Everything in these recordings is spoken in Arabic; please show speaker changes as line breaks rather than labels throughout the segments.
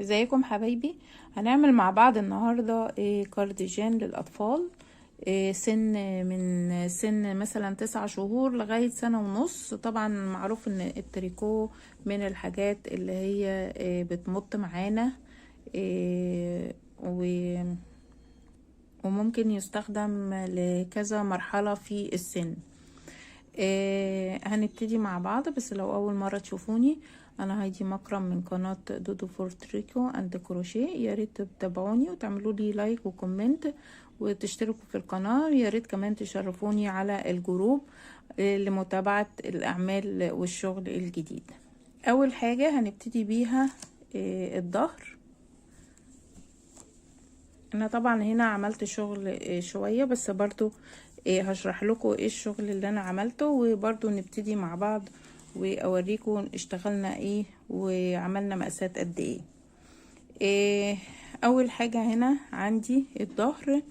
ازيكم حبايبي؟ هنعمل مع بعض النهاردة كارديجان للأطفال. سن من سن مثلا 9 شهور لغاية 1.5 سنة. طبعا معروف ان التريكو من الحاجات اللي هي بتمط معانا، وممكن يستخدم لكذا مرحلة في السن. هنبتدي مع بعض، بس لو اول مرة تشوفوني انا هايدي مكرم من قناة دودو فور تريكو اند كروشيه. يا ريت تتابعوني وتعملوا لي لايك وكومنت وتشتركوا في القناة. يا ريت كمان تشرفوني على الجروب لمتابعة الاعمال والشغل الجديد. اول حاجة هنبتدي بيها الظهر. انا طبعا هنا عملت شغل شوية، بس برضو هشرح لكم ايه الشغل اللي انا عملته، وبرضو نبتدي مع بعض واوريكم اشتغلنا ايه وعملنا مقاسات قد ايه. اول حاجة هنا عندي الظهر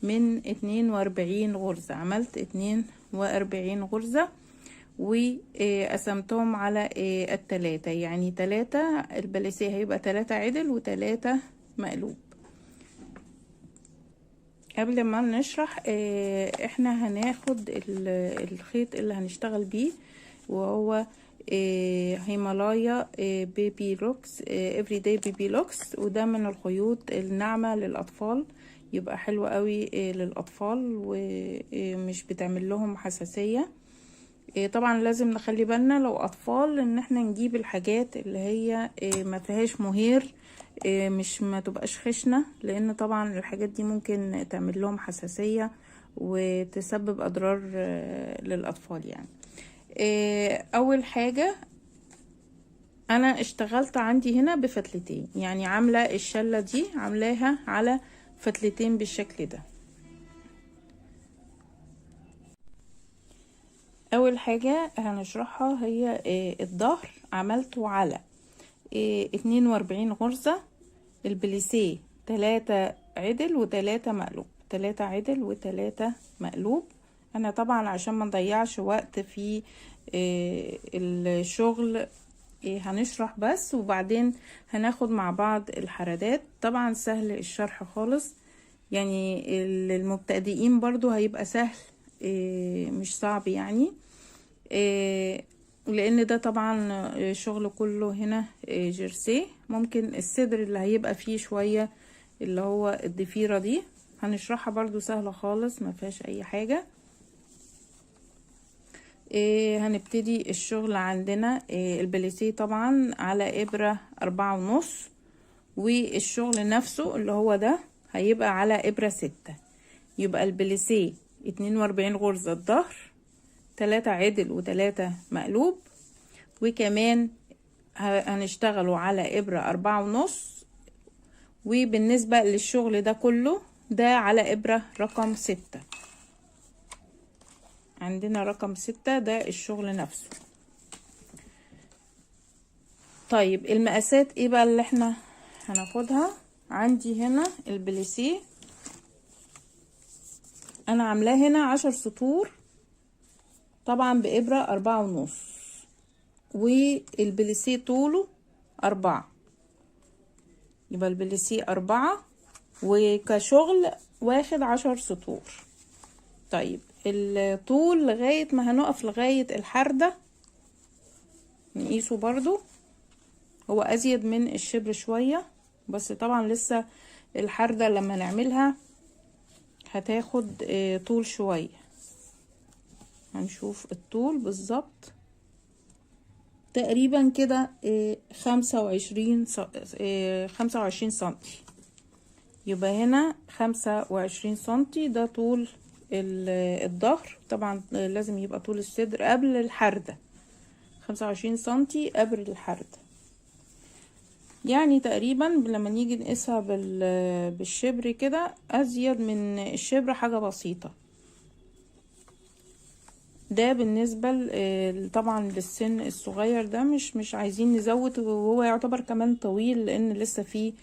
من 42 غرزة، عملت 42 غرزة وقسمتهم على التلاتة، يعني 3 البليسيه هيبقى 3 عدل و3 مقلوب. قبل ما نشرح احنا هناخد الخيط اللي هنشتغل بيه، وهو هيمالايا بيبي لوكس افري داي بيبي لوكس، وده من الخيوط الناعمة للأطفال، يبقى حلو قوي للأطفال ومش بتعمل لهم حساسية. طبعا لازم نخلي بالنا لو أطفال ان احنا نجيب الحاجات اللي هي ما فيهاش مهير، مش ما تبقاش خشنة، لان طبعا الحاجات دي ممكن تعمل لهم حساسية وتسبب اضرار للاطفال يعني. اول حاجة انا اشتغلت عندي هنا بفتلتين، يعني عاملة الشلة دي عاملاها على فتلتين بالشكل ده. اول حاجة هنشرحها هي الظهر، عملته على 42 غرزة، البليسيه 3 عدل و3 مقلوب، 3 عدل و3 مقلوب. انا طبعا عشان ما نضيعش وقت في الشغل هنشرح بس، وبعدين هناخد مع بعض الحردات. طبعا سهل الشرح خالص، يعني المبتدئين برضو هيبقى سهل، مش صعب يعني. لان ده طبعا شغل كله هنا جيرسيه. ممكن الصدر اللي هيبقى فيه شوية اللي هو الضفيرة دي هنشرحها برضو سهلة خالص، ما فيهاش اي حاجة. هنبتدي الشغل عندنا البليسيه طبعا على ابرة 4.5، والشغل نفسه اللي هو ده هيبقى على ابرة 6. يبقى البليسيه 42 غرزة الظهر، 3 عدل و3 مقلوب، وكمان هنشتغلوا على ابرة 4.5. وبالنسبة للشغل ده كله ده على ابرة رقم 6، عندنا رقم 6 ده الشغل نفسه. طيب المقاسات ايه بقى اللي احنا هناخدها؟ عندي هنا البليسيه انا عاملاه هنا 10 سطور طبعا بابرة 4.5، والبليسيه طوله 4، يبقى البليسيه 4 وكشغل واخد 10 سطور. طيب الطول لغاية ما هنقف لغاية الحردة نقيسه برضو، هو ازيد من الشبر شوية، بس طبعا لسه الحردة لما نعملها هتاخد طول شوية. هنشوف الطول بالظبط تقريبا كده 25 سنتي. يبقى هنا 25 سنتي ده طول الظهر. طبعا لازم يبقى طول الصدر قبل الحردة 25 سنتي قبل الحردة، يعني تقريبا لما نيجي نقيسها بالشبر كده ازيد من الشبر حاجة بسيطة. ده بالنسبة طبعا للسن الصغير ده مش عايزين نزود، وهو يعتبر كمان طويل لان لسه في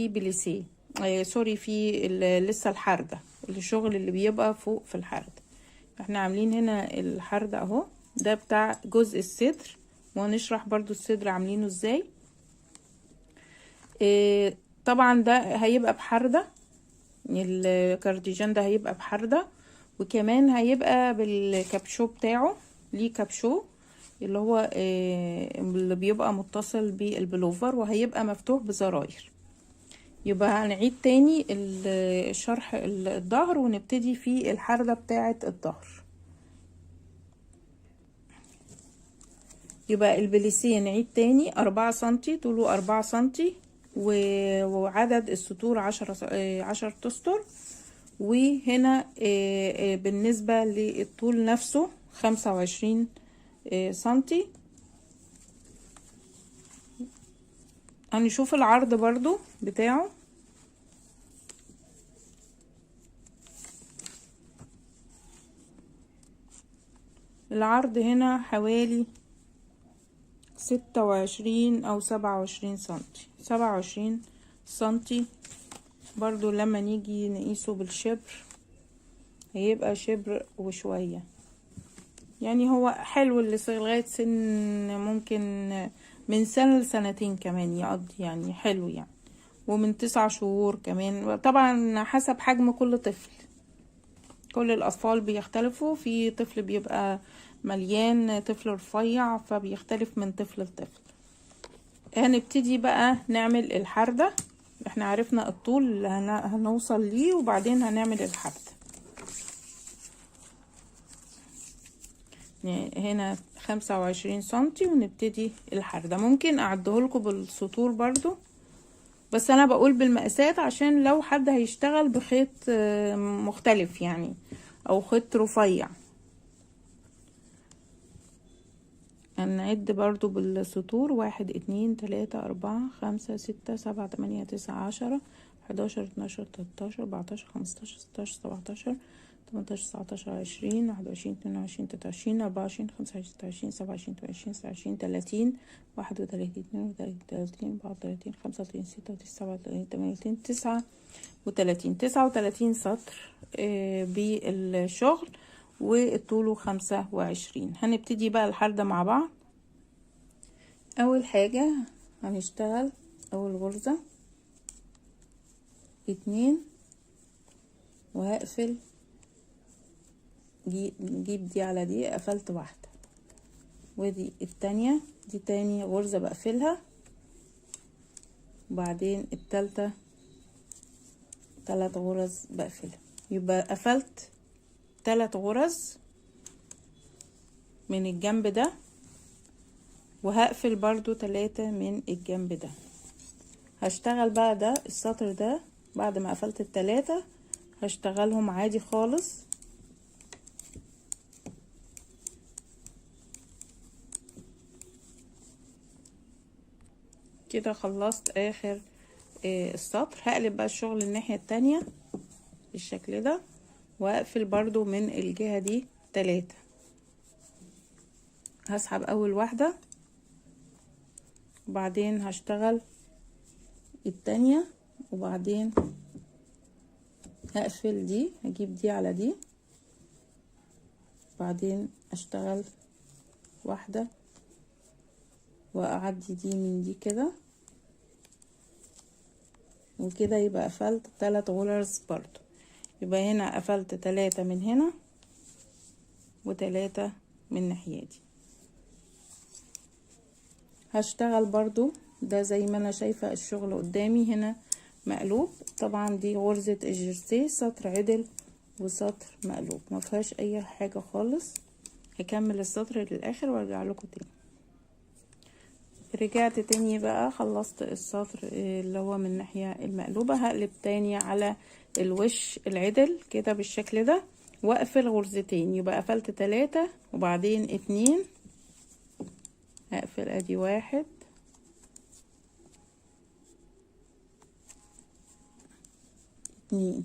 بليسيه سوري في لسه الحردة، الشغل اللي بيبقى فوق في الحردة. احنا عاملين هنا الحردة اهو، ده بتاع جزء الصدر، وهنشرح برضو الصدر عاملينه ازاي. طبعا ده هيبقى بحردة، الكارديجان ده هيبقى بحردة، وكمان هيبقى بالكابشو بتاعه، ليه كابشو اللي هو اللي بيبقى متصل بالبلوفر، وهيبقى مفتوح بزراير. يبقى هنعيد تاني الشرح الظهر، ونبتدي في الحردة بتاعة الظهر. يبقى البليسيه نعيد تاني 4 سنتي، طوله 4 سنتي، وعدد السطور 10 تسطر. وهنا بالنسبة للطول نفسه 25 سنتي. هنشوف العرض برضو بتاعه. العرض هنا حوالي 26 او 27 سنتي، 27 سنتي. برضو لما نيجي نقيسه بالشبر هيبقى شبر وشوية، يعني هو حلو اللي لغاية سن، ممكن من سنة لسنتين كمان يقضي، يعني حلو يعني. ومن 9 شهور كمان، طبعا حسب حجم كل طفل. كل الأطفال بيختلفوا، في طفل بيبقى مليان، طفل رفيع، فبيختلف من طفل لطفل. هنبتدي بقى نعمل الحردة. احنا عرفنا الطول اللي هنوصل ليه، وبعدين هنعمل الحردة. هنا 25 سنتي، ونبتدي الحردة. ممكن اعدهولكوا بالسطور برضو، بس انا بقول بالمقاسات عشان لو حد هيشتغل بخيط مختلف يعني، او خيط رفيع. هنعد برضو بالسطور: 1 2 3 4 5 6 7 8 9 10 11 12 13 14 15 16 17 18 19 20 21 22 23 24 25 26 27 28 29 30 31 32 33 34 35 36 37 38 39 39 سطر بالشغل، والطول 25. هنبتدي بقى الحردة مع بعض. اول حاجة هنشتغل اول غرزة 2، وهقفل نجيب دي على دي، قفلت واحدة، ودي التانية، دي تاني غرزة بقفلها، وبعدين التالتة 3 غرز بقفلها. يبقى قفلت 3 غرز من الجنب ده، وهقفل برضو 3 من الجنب ده. هشتغل بقى ده السطر ده بعد ما قفلت ال3 هشتغلهم عادي خالص. كده خلصت اخر السطر. هقلب بقى الشغل الناحية التانية بالشكل ده، واقفل برضو من الجهة دي 3. هسحب اول واحدة، وبعدين هشتغل التانية، وبعدين هقفل دي، هجيب دي على دي، بعدين اشتغل واحدة واعدي دي من دي كده، وكده يبقى قفلت 3 غرز برضو. يبقى هنا قفلت 3 من هنا، و3 من ناحية دي. هشتغل برضو ده زي ما انا شايفة الشغل قدامي هنا مقلوب. طبعا دي غرزة الجرسيه، سطر عدل وسطر مقلوب، ما فيهاش اي حاجة خالص. هكمل السطر للاخر وارجع لكم تاني. رجعت تاني بقى، خلصت السطر اللي هو من الناحية المقلوبة. هقلب تاني على الوش العدل كده بالشكل ده، واقفل غرزتين. يبقى قفلت 3 وبعدين 2، هقفل ادي 1 2،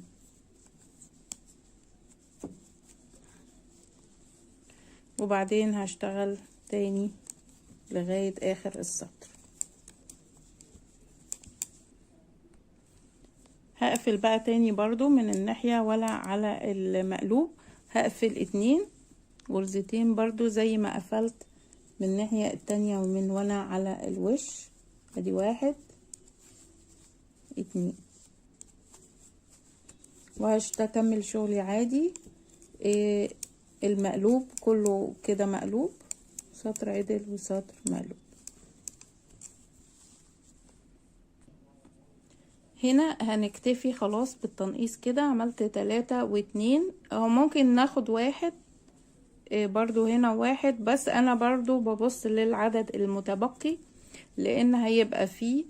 وبعدين هشتغل تاني لغاية اخر السطر. هقفل بقى تاني برضو من الناحية ولا على المقلوب، هقفل 2 غرزتين برضو زي ما قفلت من الناحية التانية ومن ولا على الوش. ادي 1 2. وهكمل شغلي عادي. المقلوب كله كده مقلوب، سطر عدل وسطر مقلوب. هنا هنكتفي خلاص بالتنقيص كده. عملت 3 و2، او ممكن ناخد 1 برضو هنا 1، بس انا برضو ببص للعدد المتبقي، لان هيبقى فيه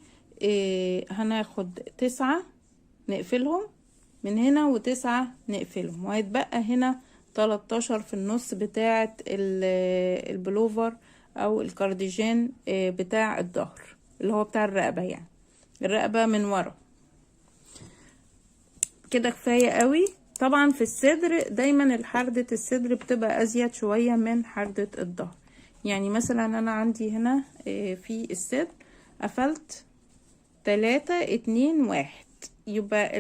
هناخد 9 نقفلهم من هنا و9 نقفلهم، وهيتبقى هنا 13 في النص بتاعة البلوفر او الكارديجان بتاع الظهر، اللي هو بتاع الرقبة، يعني الرقبة من ورا. كده كفاية قوي. طبعا في الصدر دايما حردة الصدر بتبقى ازيد شوية من حردة الظهر. يعني مثلا انا عندي هنا في الصدر قفلت 3 2 1، يبقى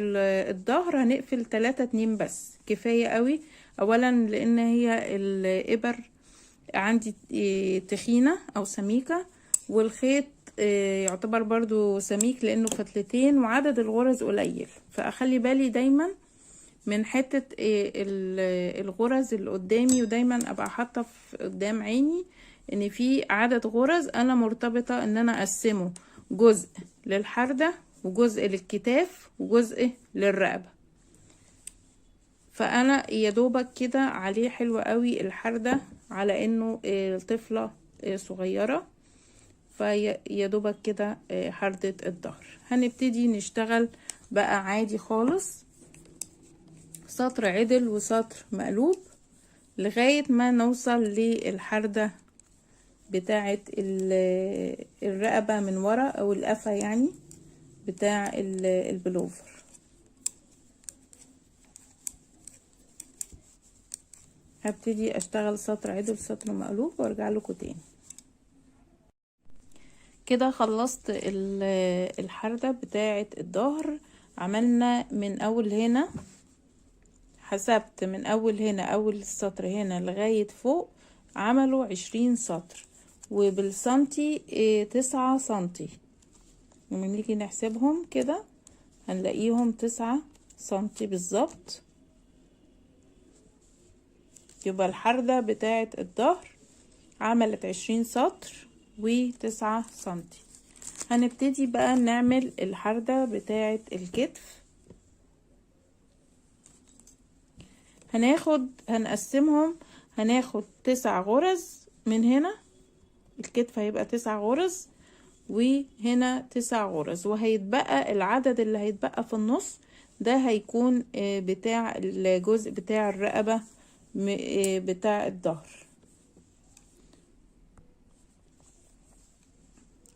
الظهر هنقفل 3 2 بس، كفاية قوي. اولا لان هي الابر عندي تخينة او سميكة، والخيط يعتبر برضو سميك لانه فتلتين، وعدد الغرز قليل، فاخلي بالي دايما من حتة الغرز اللي قدامي، ودايما ابقى حاطة في قدام عيني ان في عدد غرز انا مرتبطة ان انا اقسمه جزء للحردة وجزء للكتاف وجزء للرقبة. فانا يا دوبك كده عليه حلو قوي الحردة، على انه الطفلة صغيرة، فيا دوبك كده حردة الظهر. هنبتدي نشتغل بقى عادي خالص، سطر عدل وسطر مقلوب، لغاية ما نوصل للحردة بتاعة الرقبة من ورا او القفا، يعني بتاع البلوفر. هبتدي اشتغل سطر عدل سطر مقلوب وارجع لكم تاني. كده خلصت الحردة بتاعة الظهر. عملنا من اول هنا، حسبت من اول هنا اول السطر هنا لغاية فوق عملوا 20 سطر، وبالسنتي 9 سنتي. لما نيجي نحسبهم كده هنلاقيهم 9 سنتي بالظبط. يبقى الحردة بتاعة الظهر عملت 20 سطر و9 سنتي. هنبتدي بقى نعمل الحردة بتاعة الكتف. هنقسمهم، هناخد 9 غرز من هنا، الكتف هيبقى 9 غرز، وهنا 9 غرز، وهيتبقى العدد اللي هيتبقى في النص ده هيكون بتاع الجزء بتاع الرقبة بتاع الظهر.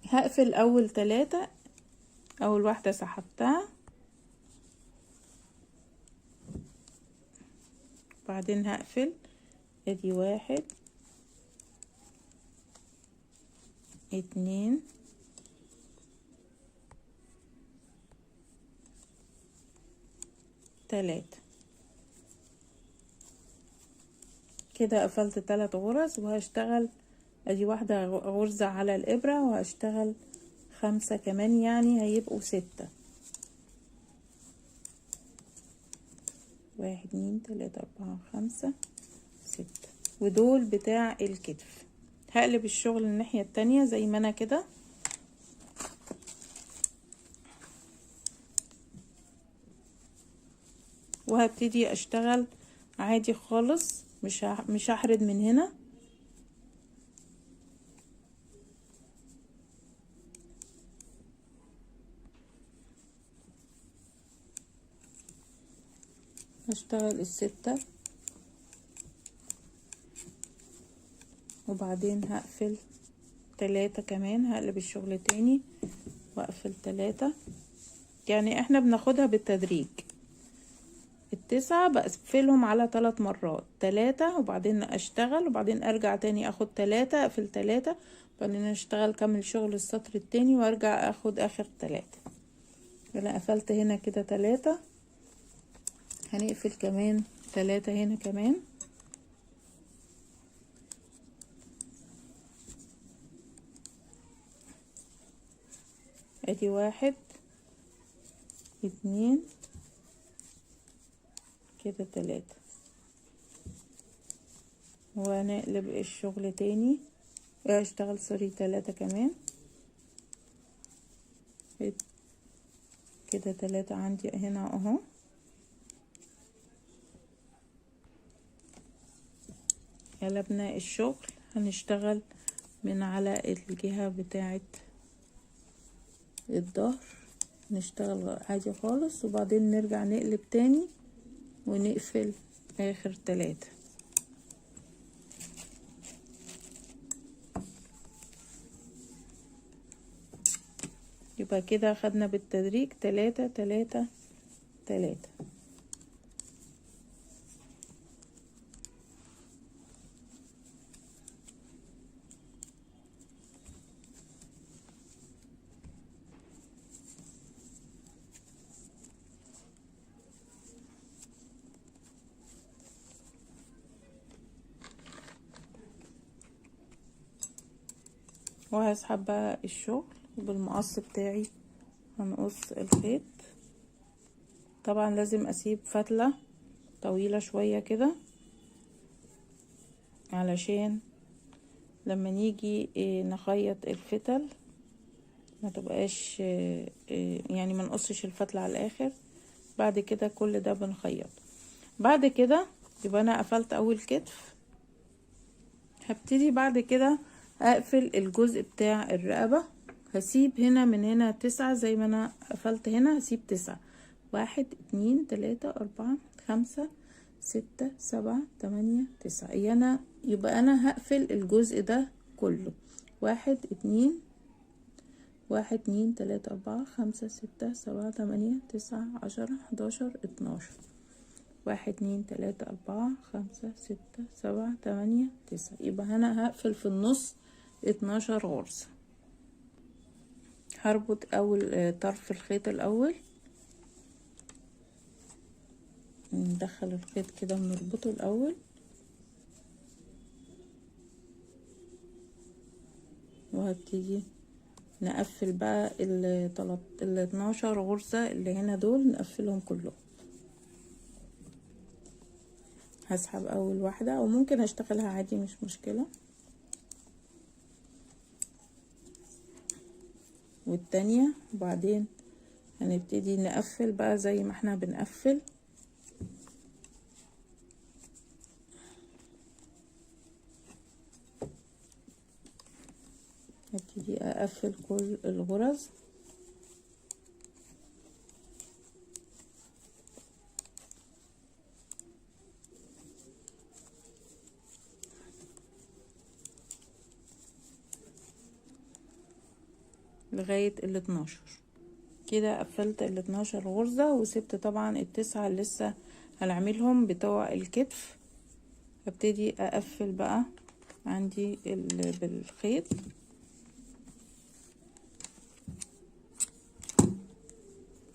هقفل اول 3، اول واحدة سحبتها، بعدين هقفل ادي 1 2 3. كده قفلت 3 غرز، وهشتغل ادي واحدة غرزة على الابرة، وهشتغل 5 كمان، يعني هيبقوا 6. 1 2 3 4 5 6، ودول بتاع الكتف. هقلب الشغل الناحية التانية زي ما انا كده، وهبتدي اشتغل عادي خالص، مش هحرد من هنا. هشتغل 6، وبعدين هقفل 3 كمان، هقلب الشغل تاني واقفل 3. يعني احنا بناخدها بالتدريج. 9 بقفلهم على 3 مرات، 3 وبعدين اشتغل، وبعدين ارجع تاني اخد 3 اقفل 3، وبعدين اشتغل كمل شغل السطر التاني وارجع اخد اخر 3. انا قفلت هنا كده 3، هنقفل كمان 3 هنا كمان، ادي 1 2 كده 3، ونقلب الشغل تاني، اشتغل سوري 3 كمان كده 3 عندي هنا اهو. قلبنا الشغل، هنشتغل من على الجهة بتاعة الظهر، نشتغل عادي خالص، وبعدين نرجع نقلب تاني ونقفل اخر 3. يبقى كده خدنا بالتدريج 3 3 3. وهسحب بقى الشغل بالمقص بتاعي، هنقص الخيط. طبعا لازم اسيب فتلة طويلة شوية كده علشان لما نيجي نخيط الفتل ما تبقاش يعني ما نقصش الفتلة على الاخر. بعد كده كل ده بنخيط. بعد كده يبقى انا قفلت اول كتف، هبتدي بعد كده اقفل الجزء بتاع الرقبة. هسيب هنا من هنا 9 زي ما انا قفلت هنا، هسيب 9، 1 2 3 4 5 6 7 8 9. يبقى انا هقفل الجزء ده كله، 1 2 1 2 3 4 5 6 7 8 9 10 11 12. 1 2 3 4 5 6 7 8 9. يبقى انا هقفل في النص 12 غرزة. هربط اول طرف الخيط الاول، ندخل الخيط كده ونربطه الاول، وهبتدي نقفل بقى ال 12 غرزة اللي هنا دول، نقفلهم كلهم. هسحب اول واحدة، او ممكن اشتغلها عادي مش مشكلة، والتانية، وبعدين هنبتدي نقفل بقى زي ما احنا بنقفل. هبتدي اقفل كل الغرز، لغاية ال 12. كده قفلت ال 12 غرزة، وسبت طبعا التسعة اللي لسه هنعملهم بتوع الكتف. هبتدي اقفل بقى عندي بالخيط،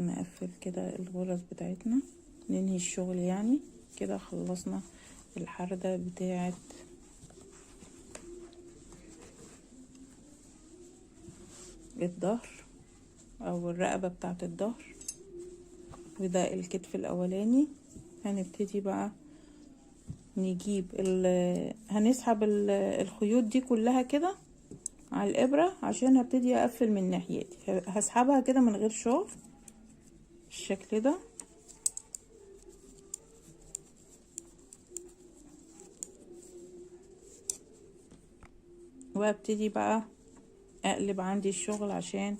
نقفل كده الغرز بتاعتنا، ننهي الشغل. يعني كده خلصنا الحردة بتاعت الظهر او الرقبة بتاعت الظهر، وده الكتف الاولاني. هنبتدي بقى نجيب هنسحب الخيوط دي كلها كده على الابرة، عشان هبتدي اقفل من ناحيتي. هسحبها كده من غير شغل بالشكل ده، وابتدي بقى اقلب عندي الشغل عشان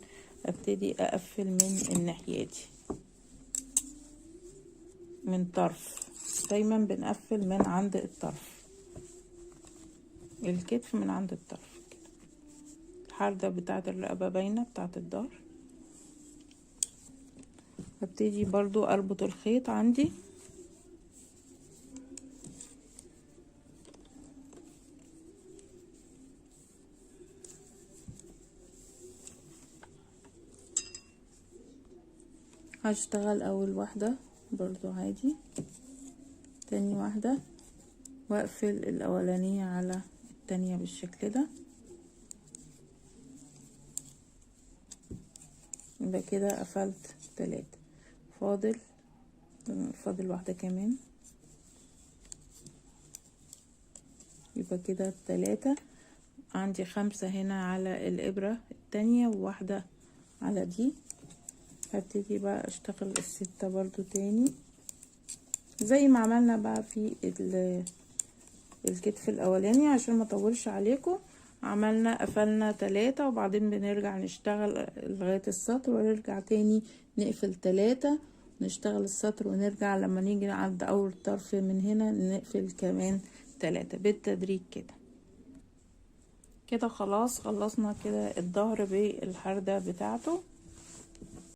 ابتدي اقفل من الناحية دي، من طرف. دايما بنقفل من عند الطرف، الكتف من عند الطرف كده. الحردة بتاعت الرقبة باينة بتاعت الظهر. هبتدي برضو اربط الخيط عندي، هشتغل اول واحدة برضو عادي، تاني واحدة واقفل الاولانية على التانية بالشكل ده. يبقى كده قفلت 3. فاضل واحدة كمان، يبقى كده 3. عندي 5 هنا على الإبرة التانية وواحدة على دي. هبتدي بقى اشتغل ال6 برضو تاني زي ما عملنا بقى في الكتف الاولاني. عشان ما اطولش عليكم، قفلنا 3 وبعدين بنرجع نشتغل لغاية السطر ونرجع تاني نقفل 3 نشتغل السطر ونرجع لما نيجي عند اول طرف من هنا نقفل كمان 3 بالتدريج كده. خلاص خلصنا كده الظهر بالحردة بتاعته.